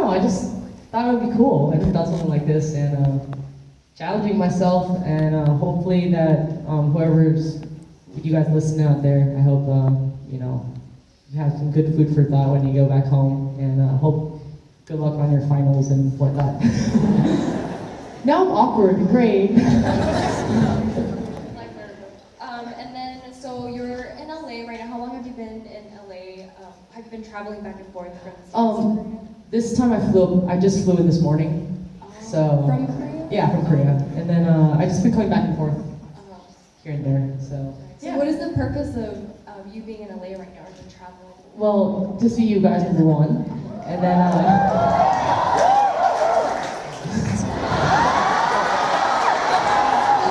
know, I just thought it would be cool. I never done something like this, and challenging myself, and hopefully that whoever's you guys listening out there, I hope you know you have some good food for thought when you go back home, and hope good luck on your finals and whatnot. Now I'm awkward. Great. And then, so you're in LA right now. How long have you been in LA? Have you been traveling back and forth from the States to Korea? This time I just flew in this morning. So From Korea? Yeah, from Korea. And then I just been coming back and forth here and there. So So what is the purpose of you being in LA right now, or to travel? well, to see you guys number one, and then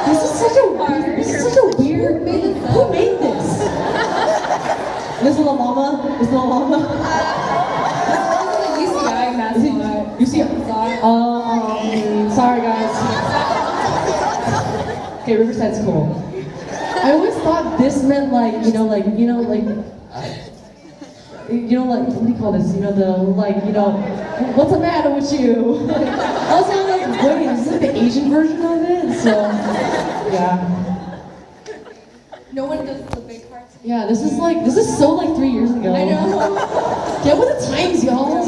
this is such a weird. Who made this? This little llama. This little llama. This is the UCI mascot. You see? Sorry guys. Okay, Riverside's cool. I always thought this meant like what do you call this? What's the matter with you? I was like, wait, is this the Asian version of it? So, yeah. No one does the big parts. Yeah, this is so like 3 years ago. I know. Get with the times, y'all.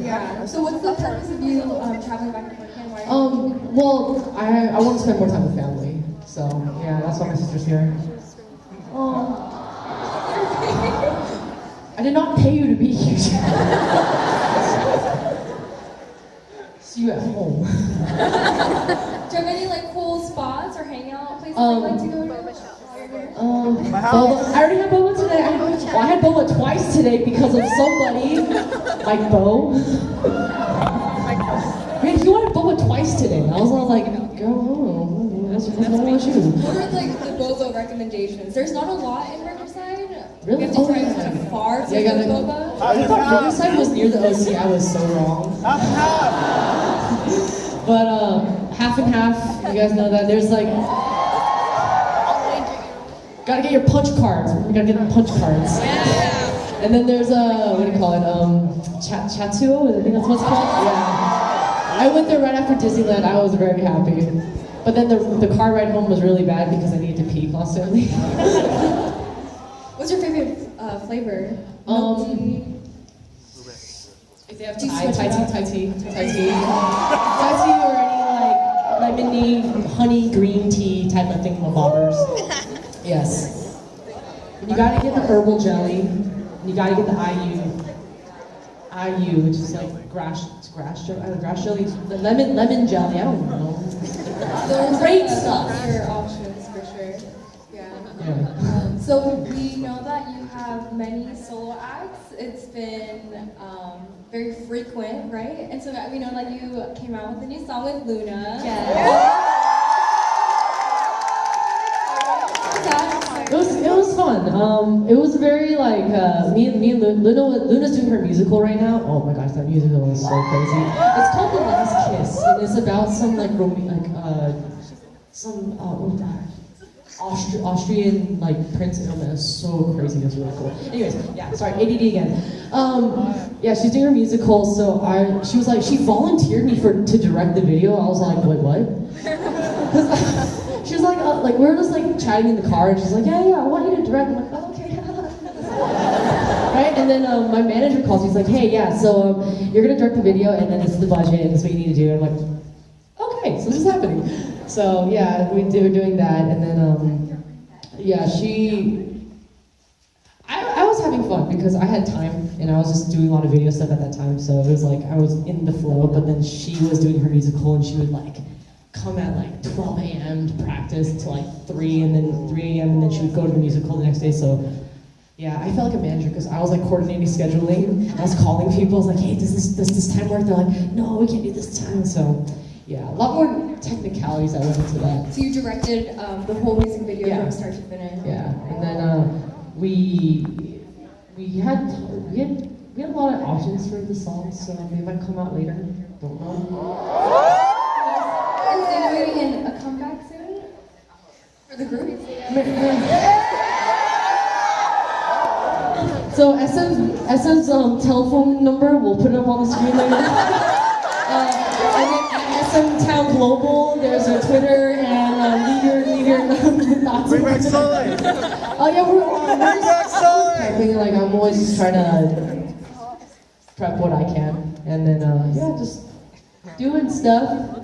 Yeah. So what's the purpose of you traveling back and forth? And why? Well, I want to spend more time with family. So, yeah, that's why my sister's here. Oh. I did not pay you to be here. See you at home. Do you have any like cool spots or hangout places you'd like to go to? Boba. I already had boba today. I had boba twice today because of somebody, like Bo. Man, he wanted boba twice today. I was all like, girl, that's not what you. What are like the boba recommendations? There's not a lot in Riverside. Really? You have to drive far to get boba. I thought Riverside was near the OC. I was so wrong. But half and half. You guys know that. There's like. Gotta get your punch cards. We gotta get the punch cards. Yeah. And then there's what do you call it? Chatuo? I think that's what it's called. Yeah. I went there right after Disneyland. I was very happy. But then the car ride home was really bad because I needed to pee constantly. What's your favorite flavor? If they have Thai tea, or any like lemony, honey, green tea type of thingamabobbers. Yes. And you gotta get the herbal jelly. And you gotta get the IU, which is like grass jelly, the lemon jelly. I don't know. Those Great are stuff. Your options for sure. Yeah. Yeah. So we know that you have many solo acts. It's been very frequent, right? And so we know that you came out with a new song with Luna. Yeah. It was fun. It was very like me and Luna's doing her musical right now. Oh my gosh, that musical is so crazy. It's called The Last Kiss, and it's about some Austrian like prince. Oh man, it's so crazy. It's really cool. Anyways, yeah, sorry, ADD again. Yeah, she's doing her musical, so she was like, she volunteered me to direct the video. I was like, wait, what? She was like we were just like chatting in the car, and she's like, yeah, I want you to direct. I'm like, oh, okay. Right? And then my manager calls me. He's like, hey, yeah, so you're gonna direct the video, and then this is the budget, and this is what you need to do. And I'm like, okay, so this is happening. So yeah, we were doing that, and then yeah, I was having fun because I had time, and I was just doing a lot of video stuff at that time. So it was like I was in the flow, but then she was doing her musical, and she would like come at like 12 a.m. to practice to like 3, and then 3 a.m. and then she would go to the musical the next day. So yeah, I felt like a manager because I was like coordinating scheduling. I was calling people. I was like, hey, does this time work? They're like, no, we can't do this time. So yeah, a lot more technicalities that went into that. So you directed the whole music video from start to finish. Yeah, and then we had a lot of options for the songs, so they might come out later. Don't know. Insinuating a comeback soon for the group. So SM's telephone number, we'll put it up on the screen later. And then at SM Town Global, there's our Twitter and leave your thoughts. Bring back Sully! Oh yeah, we're Bring back Sully! prepping, like I'm always just trying to prep what I can, and then yeah, just doing stuff.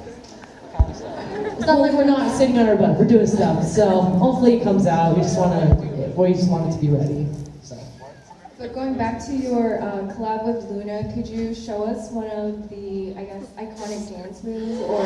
It's not like we're not sitting on our butt, we're doing stuff. So hopefully it comes out. We just want it to be ready. So. But going back to your collab with Luna, could you show us one of the, I guess, iconic dance moves or?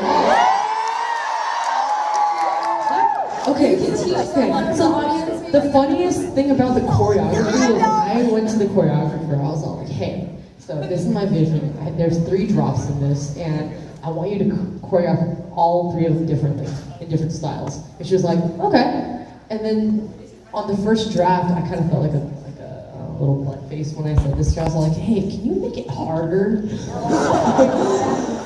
Okay, You can teach someone in the so audience, maybe? the funniest thing about the choreography was I went to the choreographer, I was all like, hey, so this is my vision. There's 3 drops in this, and I want you to choreograph all 3 of them differently, in different styles. And she was like, okay. And then on the first draft, I kind of felt like a little butt face when I said this. I was like, hey, can you make it harder?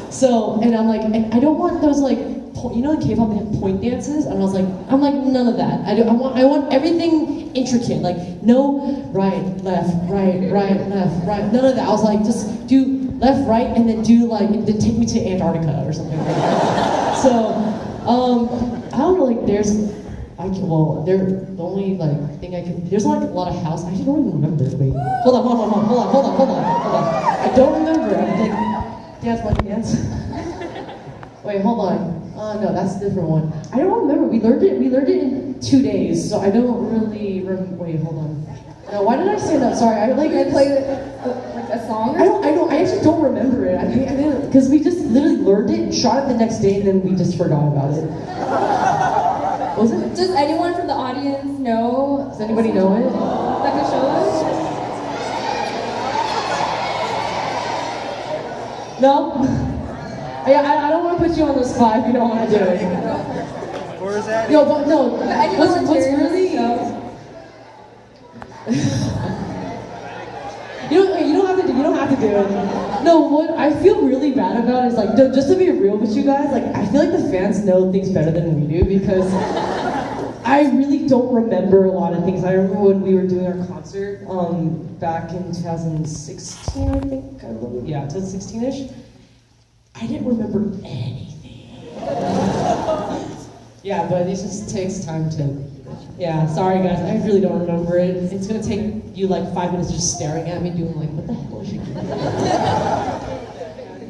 So, and I'm like, and I don't want those like, you know in K-pop they have point dances? And I was like, I'm like, none of that. I want everything intricate, like no right, left, right, left, right, none of that. I was like, just do left, right, and then do like, then take me to Antarctica or something like that. So, I don't know, like there's, the only like thing I can, there's like a lot of house, I actually don't even remember. Wait, hold on. I don't remember, I'm like, dance monkey dance. Wait, hold on. No, that's a different one. I don't remember. We learned it in 2 days, so I don't really wait, hold on. No, why did I say that? Sorry, I Played like a song or something? I actually don't remember it. I didn't, because we just literally learned it, shot it the next day, and then we just forgot about it. What was it? Does anyone from the audience know? Does anybody know it? That could show us? No? I don't want to put you on the spot if you don't want to do it. Where is that? Yo, but no. But any What's volunteers, really... so- You don't have to do it. No, what I feel really bad about is like, just to be real with you guys, like I feel like the fans know things better than we do because I really don't remember a lot of things. I remember when we were doing our concert back in 2016, I think. Yeah, 2016-ish. I didn't remember anything. Yeah, but it just takes time to. Yeah, sorry guys, I really don't remember it. It's gonna take you like 5 minutes just staring at me doing like, what the hell is she doing?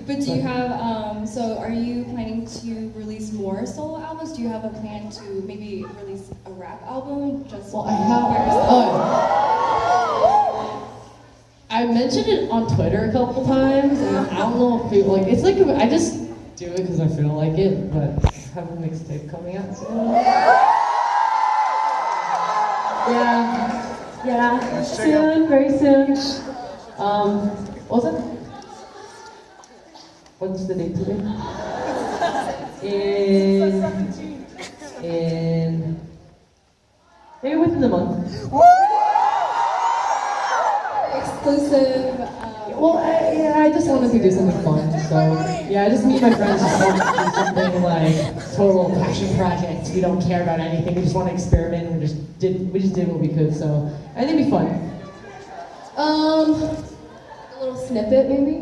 But do you have, so are you planning to release more solo albums? Do you have a plan to maybe release a rap album? Just Well, I have, I mentioned it on Twitter a couple times, and I don't know if people, like, it's like, I just do it because I feel like it, but I have a mixtape coming out soon. Yeah, soon, very soon. What was it? What's the date today? In maybe within the month. Exclusive. Well, I just wanted to do something fun, so yeah, I just me and my friends just wanted to do something like total passion project. We don't care about anything. We just want to experiment. And we just did what we could. So I think it'd be fun. A little snippet, maybe.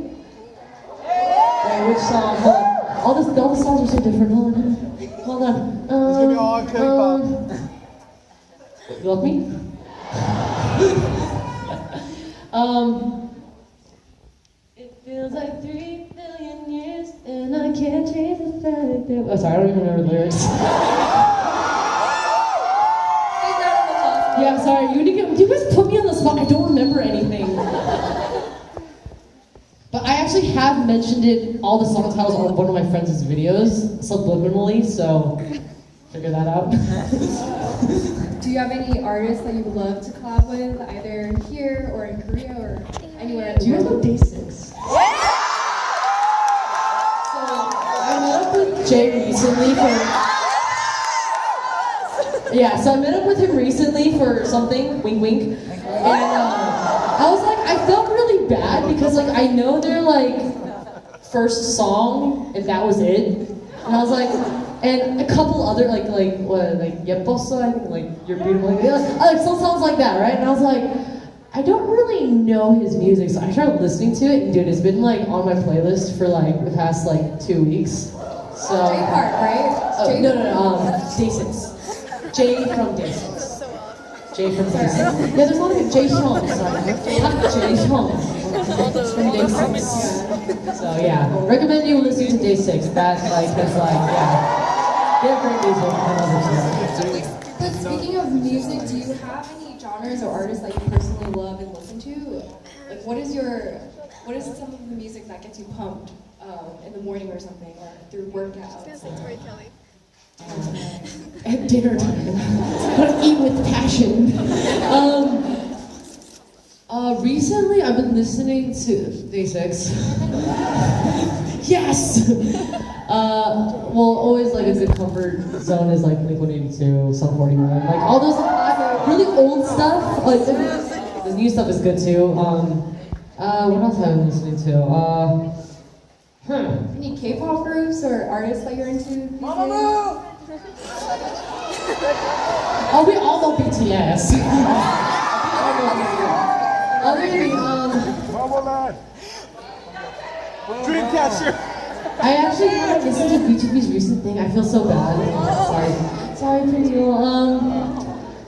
Wait, which song? Hold on. All the songs are so different. Hold on. It's gonna be all K-pop. You love me? It feels like 3 billion years, and I can't change the fact that. Oh, sorry, I don't even remember the lyrics. Yeah, sorry. You guys put me on the spot. I don't remember anything. But I actually have mentioned it, all the song titles on one of my friends' videos, subliminally, so figure that out. Do you have any artists that you would love to collab with, either here or in Korea or anywhere in Do the you guys know world? Day6? So I met up with Jay recently for. Yeah, so I met up with him recently for something, wink wink, and I was like, I felt really bad because like I know their like first song and that was it, and I was like, and a couple other like Yeposo, I think like You're Beautiful, like some songs like that, right? And I was like, I don't really know his music, so I started listening to it, and dude, it's been like on my playlist for like the past like 2 weeks. So. J Park, right? Oh, J- no, Day6. J from Day6. J from Day6. Yeah, there's a lot of J Hyung, sorry. Not J Hyung. From Day6. So yeah, recommend you listen to Day6. That like is like, yeah. They have great music. I love it. But speaking of music, do you have any genres or artists that you personally love and listen to? Like, what is some of the music that gets you pumped in the morning or something, or through workouts? At dinner time. Gotta eat with passion. Recently I've been listening to Day6. Yes! Well, always like a good comfort zone is like Blink-182, Sum 41, like all those really old stuff. Like the new stuff is good too. What else have I been listening to? Any K-pop groups or artists that you're into these days? Oh, we all know BTS. Other than Dreamcatcher. I actually haven't listened to B2B's recent thing. I feel so bad. Sorry, Pringle.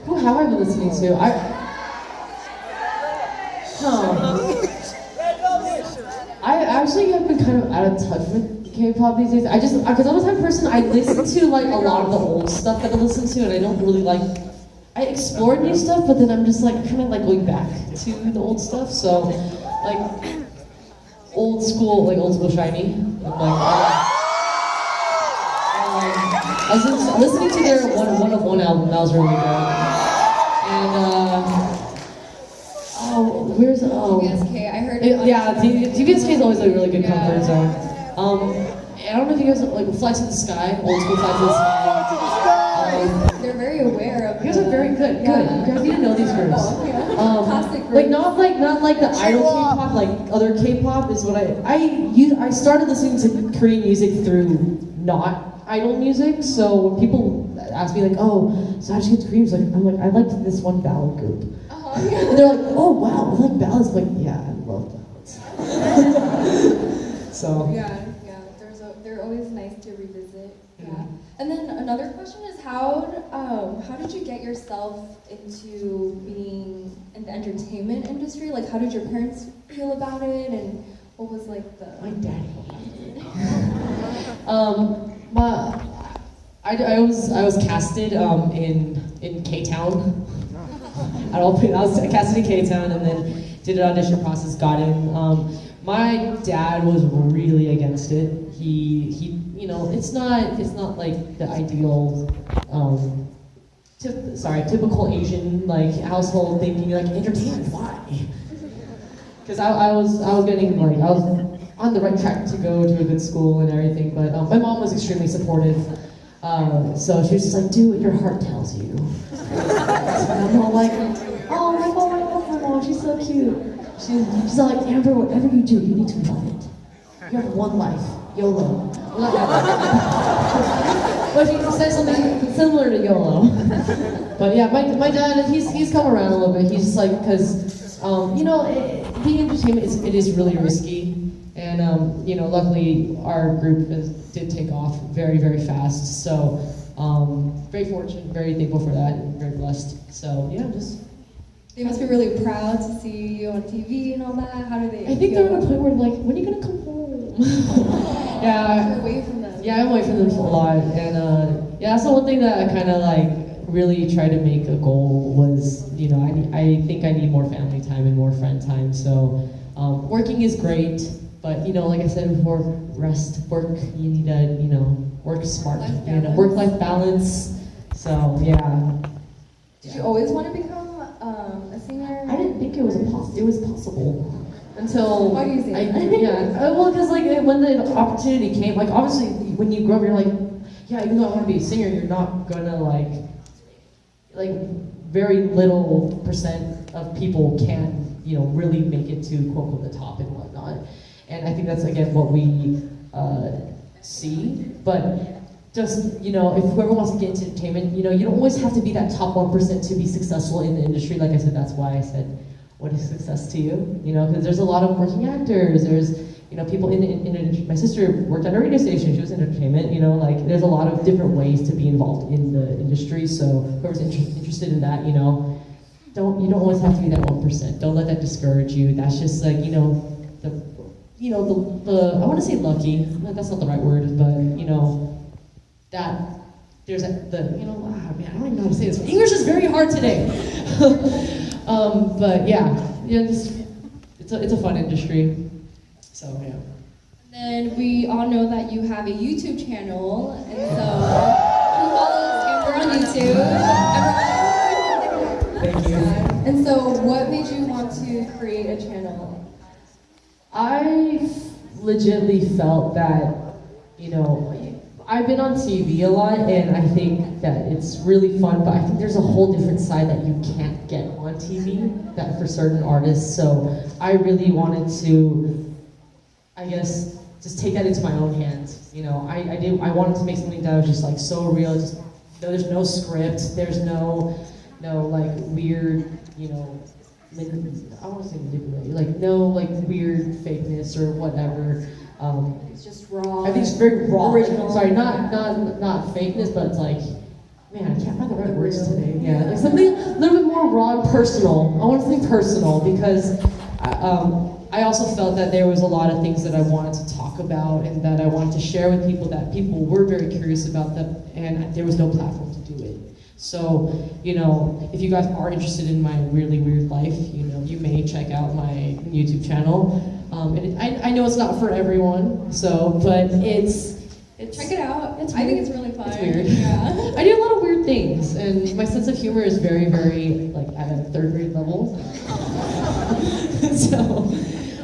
Who have I been listening to? I actually have been kind of out of touch with K-pop these days. Because I'm the type of person, I listen to like a lot of the old stuff that I listen to, and I don't really like. I explore new stuff, but then I'm just like kind of like going back to the old stuff. So, like old school Shiny. I was listening to their one of one album. That was really good. And DBSK, I heard. DBSK is always a really good comfort zone. I don't know if you guys like Fly to the Sky, old school Fly to the Sky. They're very aware of. You guys are very good. You guys need to know these groups. Classic groups. Like not like the idol K-pop, like other K-pop is what I started listening to Korean music through not idol music. So when people ask me like, oh, so how'd you get to Korean music? I'm like, I liked this one ballad group. And they're like, oh wow, you like ballads? I'm like, yeah, I love ballads. So. Yeah. They're always nice to revisit. Yeah. And then another question is how did you get yourself into being in the entertainment industry? Like, how did your parents feel about it, and what was like the? My daddy. I was casted in K-Town. I was casted in K-Town and then did an audition process, got in. My dad was really against it. He it's not like the ideal typical Asian like household thinking like entertainment, why? Because I was getting like I was on the right track to go to a good school and everything, but my mom was extremely supportive. So she was just like, do what your heart tells you. And I'm all like, oh my mom, I love my mom, she's so cute. She's like, Amber, whatever you do, you need to love it. You have one life, YOLO. But she said something similar to YOLO. But yeah, my dad, he's come around a little bit. He's just like, because, being entertainment, it is really risky. And, luckily our group did take off very, very fast. So, very fortunate, very thankful for that, and very blessed. So, yeah, just. They must be really proud to see you on TV and all that. How do they? I think they're at a point where like, when are you gonna come home? Yeah. You're away from them. Yeah, I'm away from them a lot, and that's the one thing that I kind of like really tried to make a goal was, I think I need more family time and more friend time. So, working is great, but like I said before, rest, work. You need to, work smart. Work-life balance. So yeah. Did you always want to become a singer? I didn't think it was possible until. Why do you say that? Well, because like when the opportunity came, like obviously when you grow up, you're like, yeah, even though I want to be a singer, you're not gonna like very little percent of people can really make it to quote unquote the top and whatnot, and I think that's again what we see, but. Just, if whoever wants to get into entertainment, you don't always have to be that top 1% to be successful in the industry. Like I said, that's why I said what is success to you? You know, because there's a lot of working actors. There's, you know, people my sister worked at a radio station. She was in entertainment. You know, like there's a lot of different ways to be involved in the industry. So whoever's interested in that, you know, you don't always have to be that 1%. Don't let that discourage you. That's just like, you know, the I want to say lucky. That's not the right word, but you know, that there's you know, man, I don't even know how to say this. English is very hard today. But yeah, it's a fun industry. So yeah. And then we all know that you have a YouTube channel, and so who follows Amber on YouTube? Thank you. And so, what made you want to create a channel? I legitimately felt that, you know, I've been on TV a lot, and I think that it's really fun, but I think there's a whole different side that you can't get on TV, that for certain artists. So I really wanted to, I guess, just take that into my own hands. You know, I wanted to make something that was just like so real. Just, there's no script. There's no like weird, you know, I want to say manipulated, like no like weird fakeness or whatever. It's just raw. I think it's very raw. Original. Sorry, not fakeness, but it's like, man, I can't find the right words today. Yeah, like something a little bit more raw and personal. I want something personal because I also felt that there was a lot of things that I wanted to talk about and that I wanted to share with people that people were very curious about them, and there was no platform to do it. So, you know, if you guys are interested in my really weird life, you know, you may check out my YouTube channel. And I know it's not for everyone, so, but it's Check it out. It's I think weird. it's really fun. It's weird. Yeah. I do a lot of weird things, and my sense of humor is very, very, like, at a third grade level. So,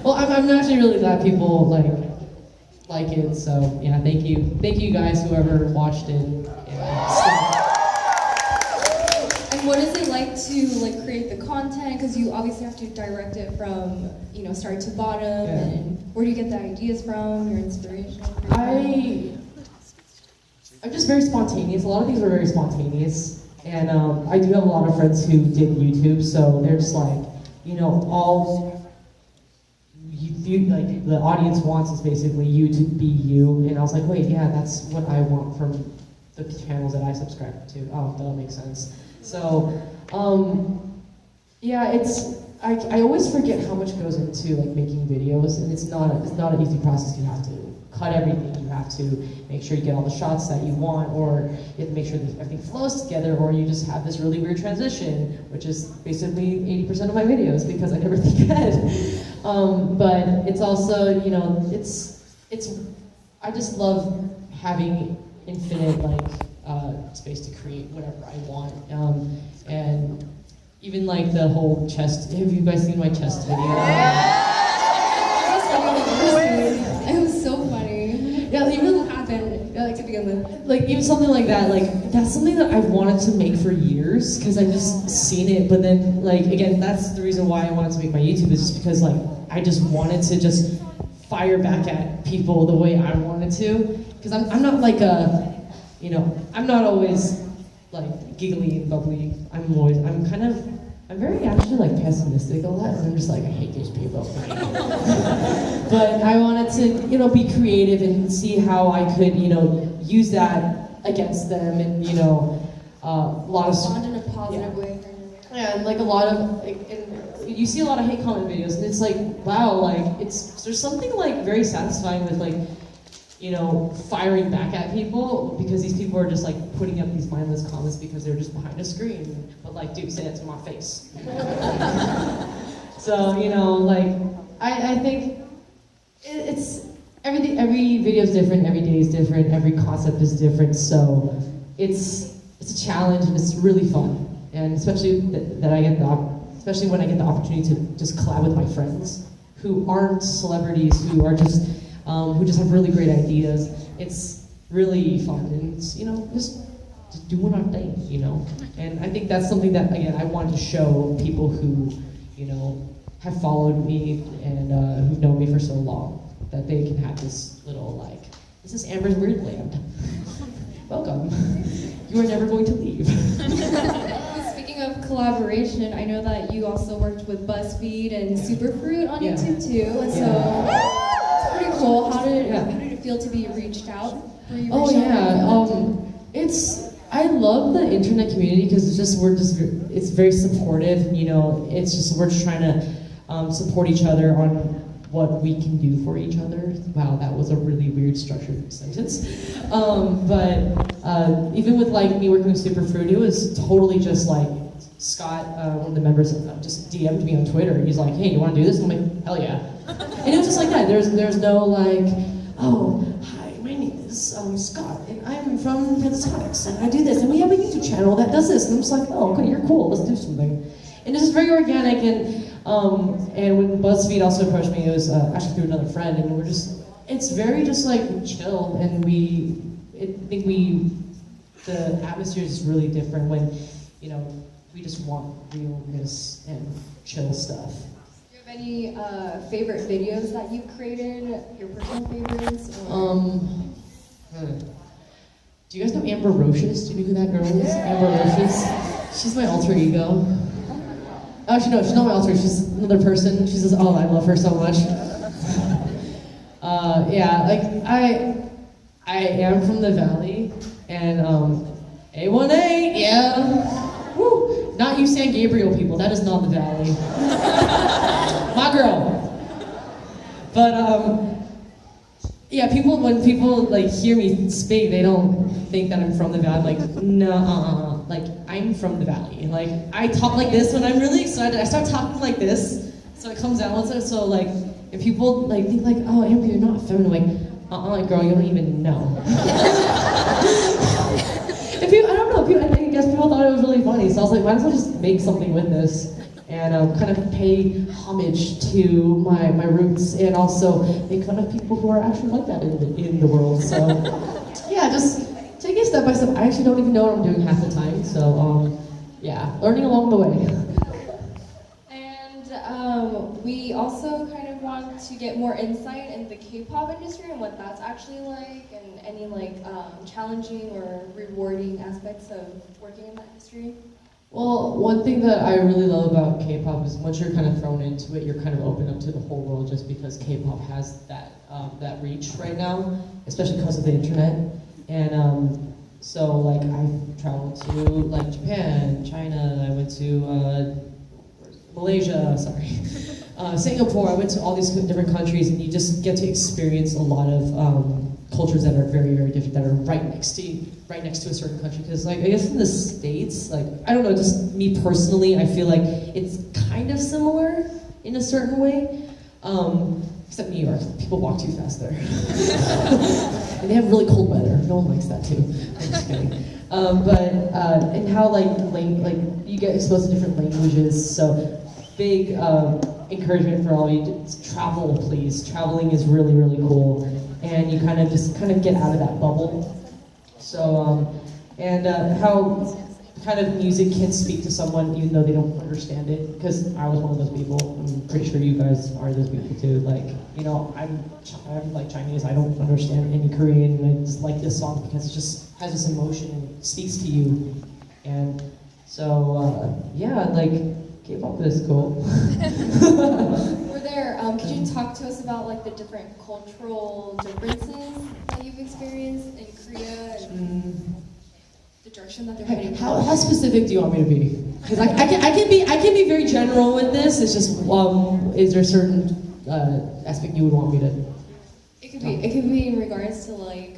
well, I'm actually really glad people, like it, so, yeah, thank you. Thank you guys, whoever watched it. And what is it like to create the content? Because you obviously have to direct it from start to bottom. Yeah. And where do you get the ideas from? Your inspiration? I'm just very spontaneous. A lot of things are very spontaneous, and I do have a lot of friends who did YouTube, so they're just like, all like the audience wants is basically you to be you, and I was like, wait, yeah, that's what I want from the channels that I subscribe to. Oh, that makes sense. So, yeah, I always forget how much goes into making videos, and it's not an easy process. You have to cut everything. You have to make sure you get all the shots that you want, or you have to make sure that everything flows together, or you just have this really weird transition, which is basically 80% of my videos because I never think ahead. But it's also, I just love having infinite space to create whatever I want, and even the whole chest. Have you guys seen my chest video? It was so funny. Yeah, even Happened to begin with. even something like that. That's something that I've wanted to make for years because I've just seen it. But then, again, that's the reason why I wanted to make my YouTube, is just because I just wanted to just fire back at people the way I wanted to. Because I'm not I'm not always giggly and bubbly. I'm very actually pessimistic a lot, and I'm just I hate these people. But I wanted to, be creative and see how I could, use that against them, and a lot of Respond in a positive way. yeah, and a lot of and you see a lot of hate comment videos, and it's wow, there's something very satisfying with firing back at people, because these people are just putting up these mindless comments because they're just behind a screen. But dude, say that to my face. So I think it's everything. Every video is different. Every day is different. Every concept is different. So it's a challenge, and it's really fun. And especially that I get especially when I get the opportunity to just collab with my friends who aren't celebrities, who are just who just have really great ideas. It's really fun, and it's, just doing our thing, And I think that's something that, again, I want to show people who, have followed me and who've known me for so long, that they can have this little, this is Amber's Weird Land. Welcome. You are never going to leave. Speaking of collaboration, I know that you also worked with BuzzFeed and Superfruit on Yeah. YouTube too, and so it's pretty cool. How did it feel to be reached out? Were you Oh reached out? yeah, I love the internet community because it's very supportive. You know, we're just trying to support each other on what we can do for each other. Wow, that was a really weird structured sentence. But even with like me working with Superfruit, it was totally just like Scott, one of the members, just DM'd me on Twitter. He's like, "Hey, you want to do this?" I'm like, "Hell yeah!" And it was just like that. There's no like, "Oh, hi, my name is Scott, and I'm from Pentatonics, and I do this, and we have a YouTube channel that does this." And I'm just like, "Oh, okay, you're cool. Let's do something." And it's just very organic. And when BuzzFeed also approached me, it was actually through another friend, and it's very just like chill, and the atmosphere is really different when, you know, we just want realness and chill stuff. Do you have any favorite videos that you've created? Your personal favorites? Do you guys know Amber Roches? Do you know who that girl is? Amber Roches? She's my alter ego. Actually, no, she's not my alter ego. She's another person. She says, "Oh, I love her so much." Yeah, like I am from the Valley, and A18, yeah. Woo! Not you San Gabriel people. That is not the Valley. My girl. But yeah, when people like hear me speak, they don't think that I'm from the Valley. Like, no, like I'm from the Valley. Like I talk like this when I'm really excited. I start talking like this, so it comes out. So like, if people like think like, "Oh, Amber, you're not feminine," like, girl, you don't even know. I don't know. I guess people thought it was really funny, so I was like, might as well just make something with this and kind of pay homage to my roots, and also make fun of people who are actually like that in the world. So yeah, just take it step by step. I actually don't even know what I'm doing half the time, so yeah, learning along the way. And we also kind of want to get more insight in the K-pop industry and what that's actually like, and any like challenging or rewarding aspects of working in that industry. Well, one thing that I really love about K-pop is once you're kind of thrown into it, you're kind of open up to the whole world, just because K-pop has that reach right now, especially because of the internet. And so like I've traveled to like Japan, China, I went to Malaysia, Singapore. I went to all these different countries, and you just get to experience a lot of cultures that are very, very different, that are right next to a certain country. Because like, I guess in the States, like, I don't know, just me personally, I feel like it's kind of similar in a certain way. Except New York, people walk too fast there. And they have really cold weather. No one likes that too. I'm just kidding. And how like you get exposed to different languages. So big encouragement for all of you: travel, please. Traveling is really, really cool, and you kind of get out of that bubble. So how kind of music can speak to someone even though they don't understand it, because I was one of those people. I'm pretty sure you guys are those people too. Like, you know, I'm like Chinese, I don't understand any Korean, and I just like this song because it just has this emotion and it speaks to you. And so yeah, like K-pop is cool. Were there, could you talk to us about like the different cultural differences that you've experienced in Korea and the direction that they're heading? How specific do you want me to be? Because I can be very general with this. It's just is there a certain aspect you would want me to? It could be in regards to like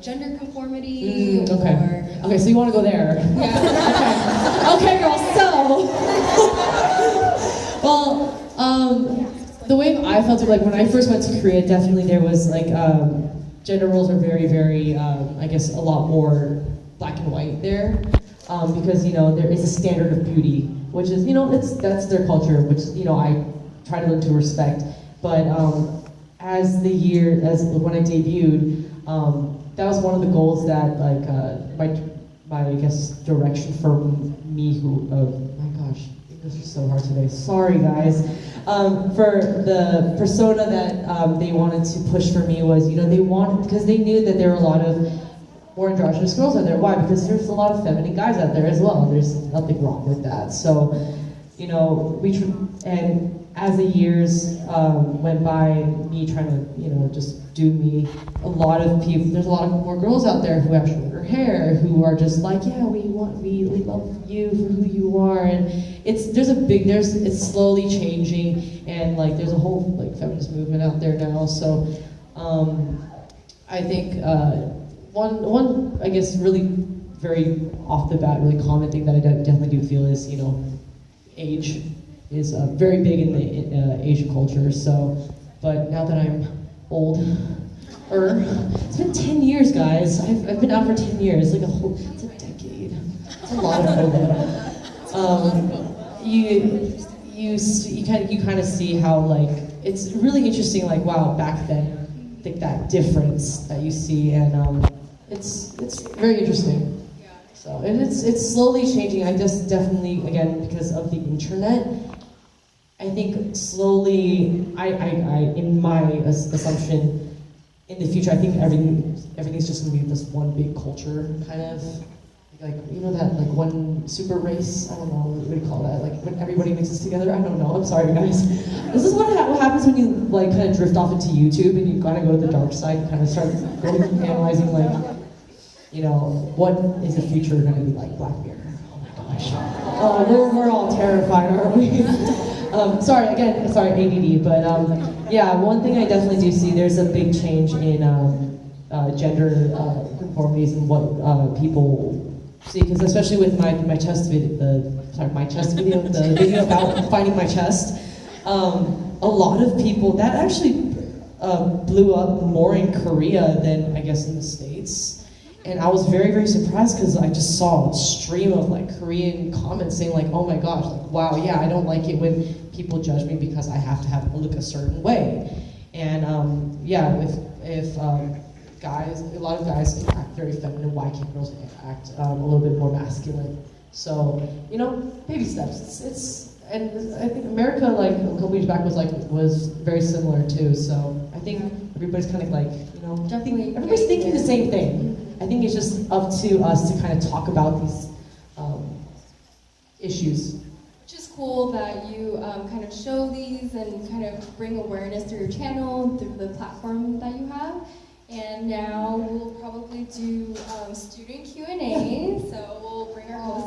gender conformity. Okay, so you want to go there? Yeah. Okay, girl. So, well, the way I felt it, like when I first went to Korea, definitely there was like gender roles are very, very, I guess, a lot more black and white there, because you know there is a standard of beauty, which is, you know, that's their culture, which, you know, I try to learn to respect. But as when I debuted, that was one of the goals that like my I guess direction for me my gosh, English is so hard today. Sorry guys. For the persona that they wanted to push for me was, you know, because they knew that there were a lot of more androgynous girls out there. Why? Because there's a lot of feminine guys out there as well. There's nothing wrong with that. So, you know, and as the years went by, me trying to, you know, just do me, there's a lot of more girls out there who have shorter hair, who are just like, yeah, we love you for who you are, and it's slowly changing, and like there's a whole like feminist movement out there now. So I think one I guess really very off the bat, really common thing that I definitely do feel is, you know, age is very big in the Asian culture. So, but now that I'm older, it's been 10 years, guys. I've been out for 10 years, it's a decade. It's a lot of COVID. You kind of see how like it's really interesting. Like wow, back then, I think that difference that you see, and it's very interesting. So and it's slowly changing. I just definitely, again, because of the internet, I think slowly, I in my assumption, in the future, I think everything's just gonna be this one big culture, kind of, like, you know, that like one super race, I don't know, what do you call that, like when everybody mixes together, I don't know, I'm sorry guys. This is what happens when you like kind of drift off into YouTube and you kind of go to the dark side and kind of start analyzing like, you know, what is the future gonna be like, Black Mirror, oh my gosh. We're all terrified, aren't we? Sorry, ADD, but yeah, one thing I definitely do see, there's a big change in gender conformities and what people see, because especially with my chest video, the video about finding my chest, a lot of people, that actually blew up more in Korea than I guess in the States. And I was very, very surprised because I just saw a stream of like Korean comments saying like, oh my gosh, like wow, yeah, I don't like it when people judge me because I have to look a certain way. And yeah, if guys, a lot of guys can act very feminine, why can't girls act a little bit more masculine? So, you know, baby steps. And I think America, like a couple years back, was very similar too. So I think everybody's kind of like, you know, everybody's thinking the same thing. I think it's just up to us to kind of talk about these issues. Which is cool that you kind of show these and kind of bring awareness through your channel, through the platform that you have. And now we'll probably do student Q&A. So we'll bring our host